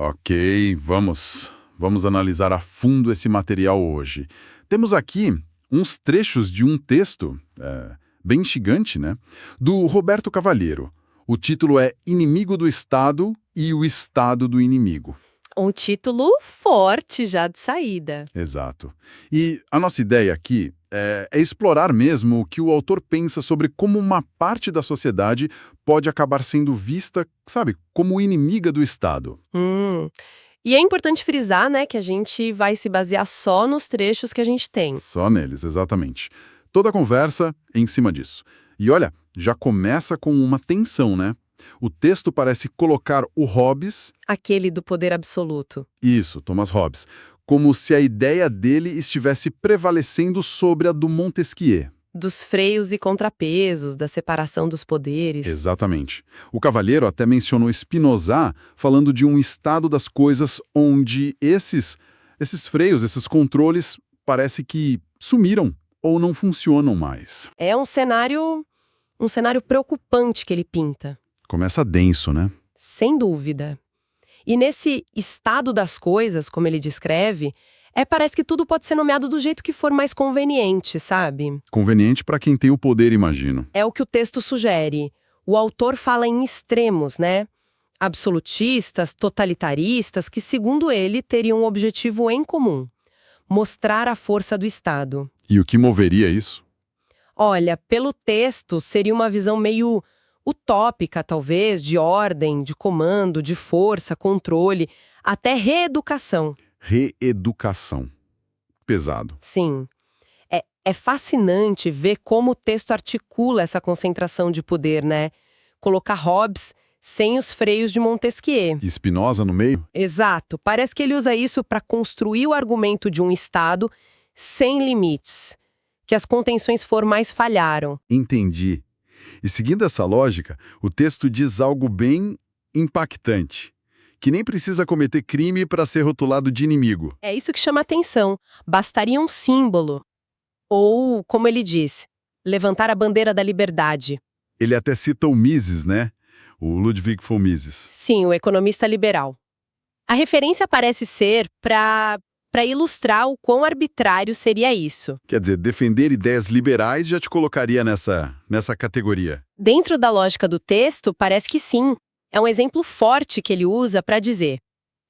Ok, vamos analisar a fundo esse material hoje. Temos aqui uns trechos de um texto, bem instigante, né? Do Roberto Cavalheiro. O título é Inimigo do Estado e o Estado do Inimigo. Um título forte já de saída. Exato. E a nossa ideia aqui é explorar mesmo o que o autor pensa sobre como uma parte da sociedade pode acabar sendo vista, sabe, como inimiga do Estado. E é importante frisar, né, que a gente vai se basear só nos trechos que a gente tem. Só neles, exatamente. Toda a conversa em cima disso. E olha, já começa com uma tensão, né? O texto parece colocar o Hobbes, Aquele do poder absoluto. isso, Thomas Hobbes, como se a ideia dele estivesse prevalecendo sobre a do Montesquieu. Dos freios e contrapesos, da separação dos poderes. Exatamente. O Cavalheiro até mencionou Spinoza, falando de um estado das coisas onde esses freios, esses controles, parece que sumiram ou não funcionam mais. É um cenário preocupante que ele pinta. Começa denso, né? Sem dúvida. E nesse estado das coisas, como ele descreve, parece que tudo pode ser nomeado do jeito que for mais conveniente, sabe? Conveniente para quem tem o poder, imagino. É o que o texto sugere. O autor fala em extremos, né? Absolutistas, totalitaristas, que, segundo ele, teriam um objetivo em comum: mostrar a força do Estado. E o que moveria isso? Olha, pelo texto, seria uma visão meio utópica, talvez, de ordem, de comando, de força, controle, até reeducação. Reeducação. Pesado. Sim. É fascinante ver como o texto articula essa concentração de poder, né? Colocar Hobbes sem os freios de Montesquieu. E Spinoza no meio? Exato. Parece que ele usa isso para construir o argumento de um Estado sem limites, que as contenções formais falharam. Entendi. E seguindo essa lógica, o texto diz algo bem impactante, que nem precisa cometer crime para ser rotulado de inimigo. É isso que chama atenção. Bastaria um símbolo. Ou, como ele diz, levantar a bandeira da liberdade. Ele até cita o Mises, né? O Ludwig von Mises. Sim, o economista liberal. A referência parece ser para ilustrar o quão arbitrário seria isso. Quer dizer, defender ideias liberais já te colocaria nessa categoria. Dentro da lógica do texto, parece que sim. É um exemplo forte que ele usa para dizer: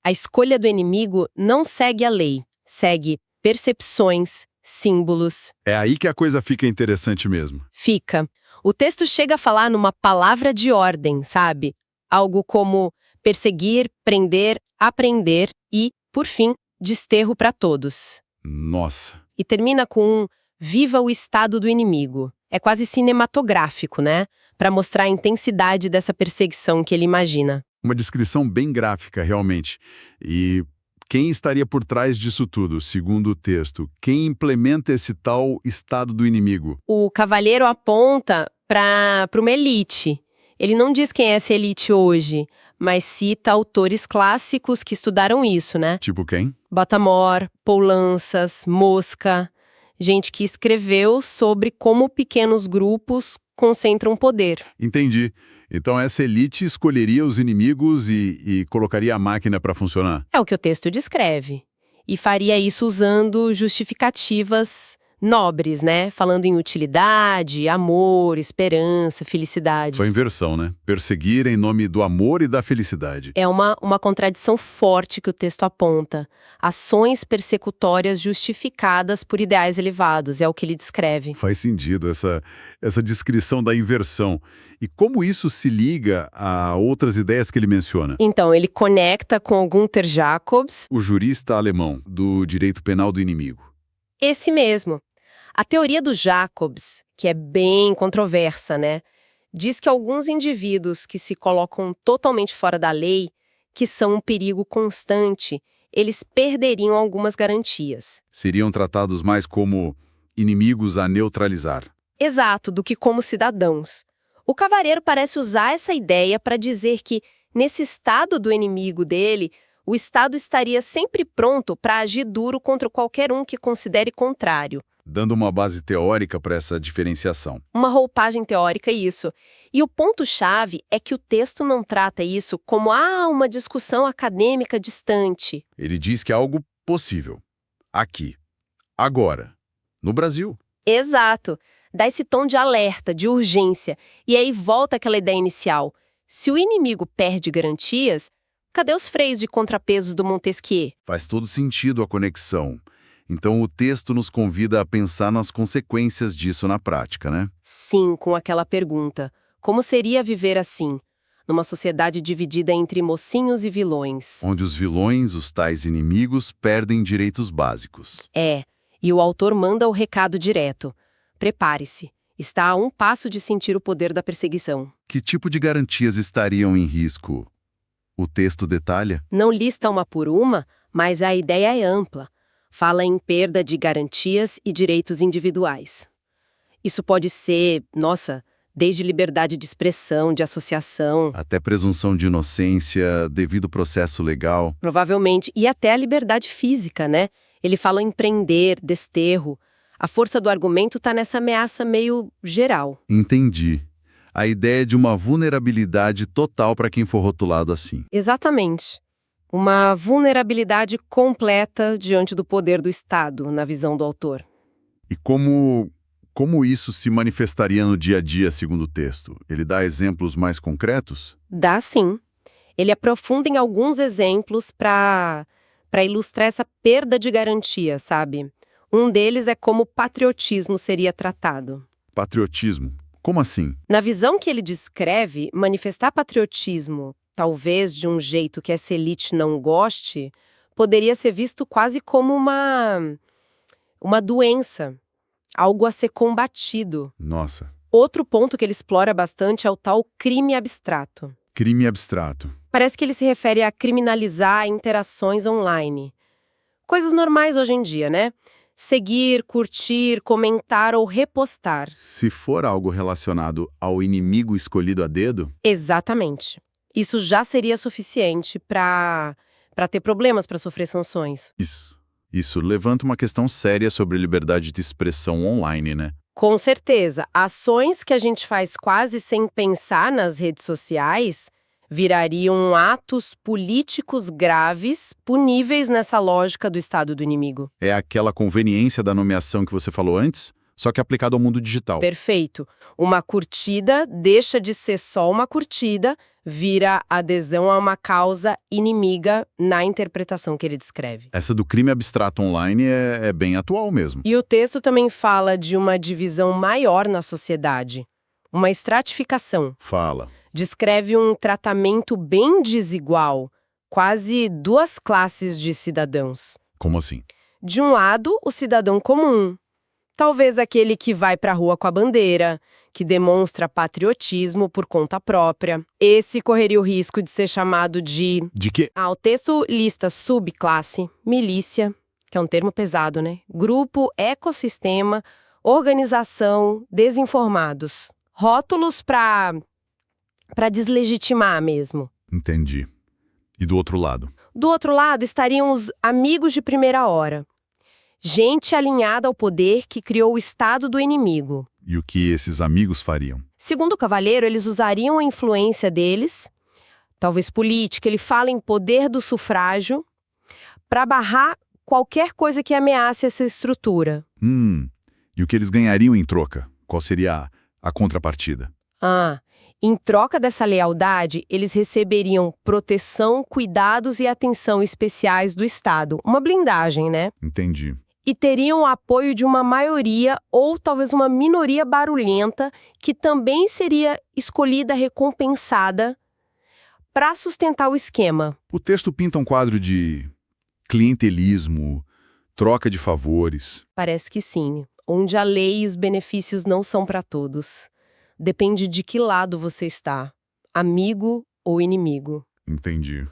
a escolha do inimigo não segue a lei, segue percepções, símbolos. É aí que a coisa fica interessante mesmo. Fica. O texto chega a falar numa palavra de ordem, sabe? Algo como perseguir, prender, apreender e, por fim, desterro para todos. Nossa. E termina com um viva o estado do inimigo. É quase cinematográfico, né? Para mostrar a intensidade dessa perseguição que ele imagina. Uma descrição bem gráfica, realmente. E quem estaria por trás disso tudo, segundo o texto? Quem implementa esse tal estado do inimigo? O Cavalheiro aponta para uma elite. Ele não diz quem é essa elite hoje, mas cita autores clássicos que estudaram isso, né? Tipo quem? Bottamore, Poulanças, Mosca, gente que escreveu sobre como pequenos grupos concentram poder. Entendi. Então essa elite escolheria os inimigos e colocaria a máquina para funcionar? É o que o texto descreve. E faria isso usando justificativas nobres, né? Falando em utilidade, amor, esperança, felicidade. Foi inversão, né? Perseguir em nome do amor e da felicidade. É uma contradição forte que o texto aponta. Ações persecutórias justificadas por ideais elevados, é o que ele descreve. Faz sentido essa descrição da inversão. E como isso se liga a outras ideias que ele menciona? Então, ele conecta com Gunther Jacobs, O jurista alemão do direito penal do inimigo. esse mesmo. A teoria do Jacobs, que é bem controversa, né? Diz que alguns indivíduos que se colocam totalmente fora da lei, que são um perigo constante, eles perderiam algumas garantias. Seriam tratados mais como inimigos a neutralizar. Exato, do que como cidadãos. O Cavalheiro parece usar essa ideia para dizer que, nesse estado do inimigo dele, o Estado estaria sempre pronto para agir duro contra qualquer um que considere contrário. Dando uma base teórica para essa diferenciação. Uma roupagem teórica, isso. E o ponto-chave é que o texto não trata isso como uma discussão acadêmica distante. Ele diz que é algo possível. Aqui. Agora. No Brasil. Exato. Dá esse tom de alerta, de urgência. E aí volta aquela ideia inicial. Se o inimigo perde garantias, cadê os freios de contrapesos do Montesquieu? Faz todo sentido a conexão. Então o texto nos convida a pensar nas consequências disso na prática, né? Sim, com aquela pergunta. Como seria viver assim? Numa sociedade dividida entre mocinhos e vilões. Onde os vilões, os tais inimigos, perdem direitos básicos. E o autor manda o recado direto. Prepare-se. Está a um passo de sentir o poder da perseguição. Que tipo de garantias estariam em risco? O texto detalha? Não lista uma por uma, mas a ideia é ampla. Fala em perda de garantias e direitos individuais. Isso pode ser, desde liberdade de expressão, de associação, Até presunção de inocência, devido processo legal. provavelmente, e até a liberdade física, né? Ele fala em prender, desterro. A força do argumento está nessa ameaça meio geral. Entendi. A ideia de uma vulnerabilidade total para quem for rotulado assim. Exatamente. Uma vulnerabilidade completa diante do poder do Estado, na visão do autor. E como isso se manifestaria no dia a dia, segundo o texto? Ele dá exemplos mais concretos? Dá sim. Ele aprofunda em alguns exemplos para ilustrar essa perda de garantia, sabe? Um deles é como o patriotismo seria tratado. Patriotismo. Como assim? Na visão que ele descreve, manifestar patriotismo, talvez de um jeito que essa elite não goste, poderia ser visto quase como uma doença, algo a ser combatido. Nossa. Outro ponto que ele explora bastante é o tal crime abstrato. Crime abstrato. Parece que ele se refere a criminalizar interações online. Coisas normais hoje em dia, né? Seguir, curtir, comentar ou repostar. Se for algo relacionado ao inimigo escolhido a dedo, Exatamente. Isso já seria suficiente para ter problemas para sofrer sanções. isso levanta uma questão séria sobre liberdade de expressão online, né? Com certeza, ações que a gente faz quase sem pensar nas redes sociais virariam atos políticos graves, puníveis nessa lógica do Estado do inimigo. É aquela conveniência da nomeação que você falou antes, só que aplicado ao mundo digital. Perfeito. Uma curtida deixa de ser só uma curtida, vira adesão a uma causa inimiga na interpretação que ele descreve. Essa do crime abstrato online é bem atual mesmo. E o texto também fala de uma divisão maior na sociedade, uma estratificação. Fala. Descreve um tratamento bem desigual, quase duas classes de cidadãos. Como assim? De um lado, o cidadão comum, talvez aquele que vai para a rua com a bandeira, que demonstra patriotismo por conta própria. Esse correria o risco de ser chamado de... De quê? O texto lista subclasse, milícia, que é um termo pesado, né? Grupo, ecossistema, organização, desinformados. Rótulos para deslegitimar mesmo. Entendi. E do outro lado? Do outro lado estariam os amigos de primeira hora. Gente alinhada ao poder que criou o Estado do inimigo. E o que esses amigos fariam? Segundo o Cavaleiro, eles usariam a influência deles, talvez política, ele fala em poder do sufrágio, para barrar qualquer coisa que ameace essa estrutura. E o que eles ganhariam em troca? Qual seria a contrapartida? Em troca dessa lealdade, eles receberiam proteção, cuidados e atenção especiais do Estado. Uma blindagem, né? Entendi. E teriam o apoio de uma maioria ou talvez uma minoria barulhenta que também seria escolhida, recompensada para sustentar o esquema. O texto pinta um quadro de clientelismo, troca de favores. Parece que sim, onde a lei e os benefícios não são para todos. Depende de que lado você está, amigo ou inimigo. Entendi.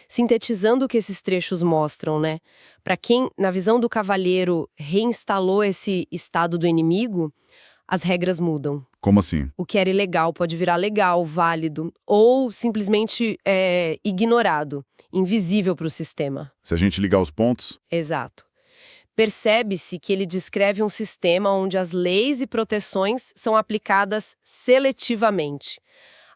Sintetizando o que esses trechos mostram, né? Para quem, na visão do Cavaleiro, reinstalou esse estado do inimigo, as regras mudam. Como assim? O que era ilegal pode virar legal, válido, ou simplesmente ignorado, invisível para o sistema. Se a gente ligar os pontos? Exato. Percebe-se que ele descreve um sistema onde as leis e proteções são aplicadas seletivamente.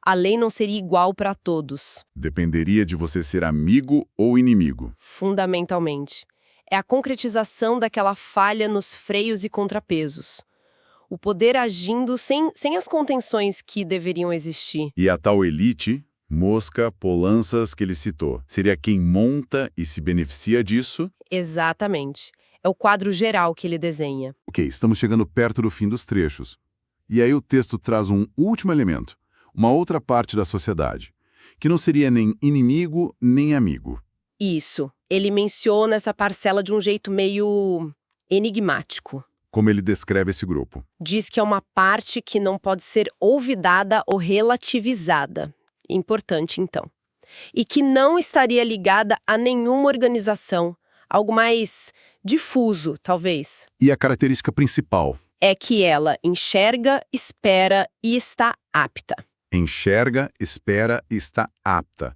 A lei não seria igual para todos, Dependeria de você ser amigo ou inimigo. fundamentalmente. É a concretização daquela falha nos freios e contrapesos. O poder agindo sem as contenções que deveriam existir. E a tal elite, Mosca, Polanças, que ele citou, seria quem monta e se beneficia disso? Exatamente. É o quadro geral que ele desenha. Ok, estamos chegando perto do fim dos trechos. E aí o texto traz um último elemento, uma outra parte da sociedade, que não seria nem inimigo nem amigo. Isso. Ele menciona essa parcela de um jeito meio enigmático. Como ele descreve esse grupo? Diz que é uma parte que não pode ser olvidada ou relativizada. Importante, então. E que não estaria ligada a nenhuma organização. Algo mais difuso, talvez. E a característica principal? É que ela enxerga, espera e está apta. Enxerga, espera e está apta.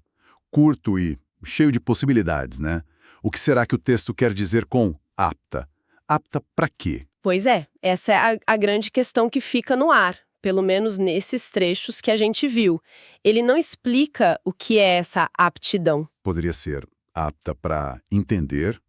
Curto e cheio de possibilidades, né? O que será que o texto quer dizer com apta? Apta para quê? Pois é, essa é a grande questão que fica no ar, pelo menos nesses trechos que a gente viu. Ele não explica o que é essa aptidão. Poderia ser apta para entender,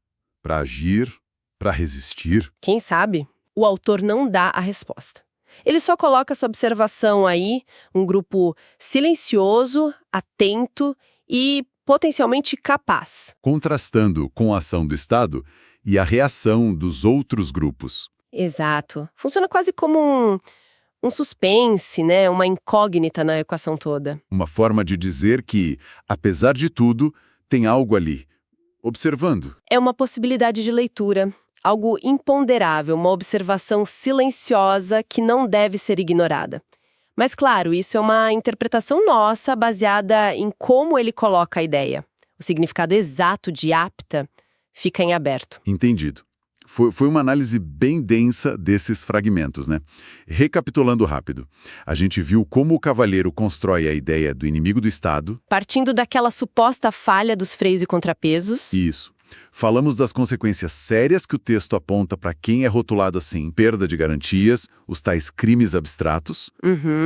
para agir, para resistir. Quem sabe? O autor não dá a resposta. Ele só coloca essa observação aí, um grupo silencioso, atento e potencialmente capaz. Contrastando com a ação do Estado e a reação dos outros grupos. Exato. Funciona quase como um suspense, né? Uma incógnita na equação toda. Uma forma de dizer que, apesar de tudo, tem algo ali, observando. É uma possibilidade de leitura, algo imponderável, uma observação silenciosa que não deve ser ignorada. Mas, claro, isso é uma interpretação nossa baseada em como ele coloca a ideia. O significado exato de apta fica em aberto. Entendido. Foi uma análise bem densa desses fragmentos, né? Recapitulando rápido, a gente viu como o Cavaleiro constrói a ideia do inimigo do Estado. Partindo daquela suposta falha dos freios e contrapesos. Isso. Falamos das consequências sérias que o texto aponta para quem é rotulado assim, perda de garantias, os tais crimes abstratos,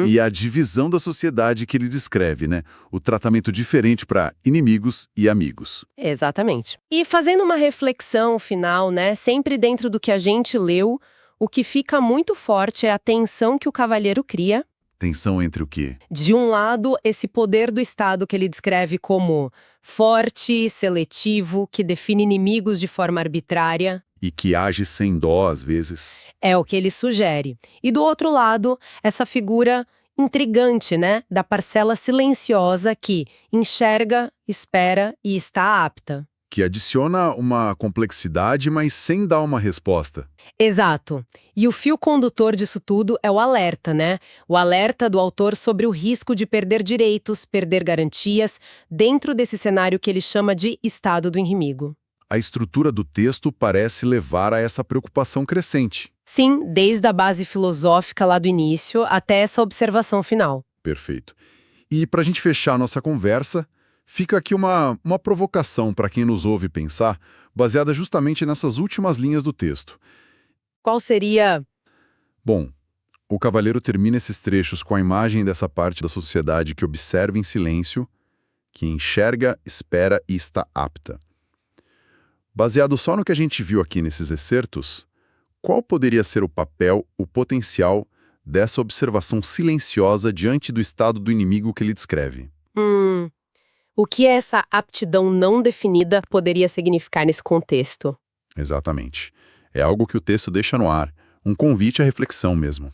e a divisão da sociedade que ele descreve, né? O tratamento diferente para inimigos e amigos. Exatamente. E fazendo uma reflexão final, né, sempre dentro do que a gente leu, o que fica muito forte é a tensão que o Cavaleiro cria. Tensão entre o quê? De um lado, esse poder do Estado que ele descreve como forte, seletivo, que define inimigos de forma arbitrária. E que age sem dó, às vezes. É o que ele sugere. E do outro lado, essa figura intrigante, né, da parcela silenciosa que enxerga, espera e está apta. Que adiciona uma complexidade, mas sem dar uma resposta. Exato. E o fio condutor disso tudo é o alerta, né? O alerta do autor sobre o risco de perder direitos, perder garantias, dentro desse cenário que ele chama de estado do inimigo. A estrutura do texto parece levar a essa preocupação crescente. Sim, desde a base filosófica lá do início até essa observação final. Perfeito. E para a gente fechar a nossa conversa, fica aqui uma provocação para quem nos ouve pensar, baseada justamente nessas últimas linhas do texto. Qual seria? Bom, o Cavaleiro termina esses trechos com a imagem dessa parte da sociedade que observa em silêncio, que enxerga, espera e está apta. Baseado só no que a gente viu aqui nesses excertos, qual poderia ser o papel, o potencial dessa observação silenciosa diante do estado do inimigo que ele descreve? O que essa aptidão não definida poderia significar nesse contexto? Exatamente. É algo que o texto deixa no ar, um convite à reflexão mesmo.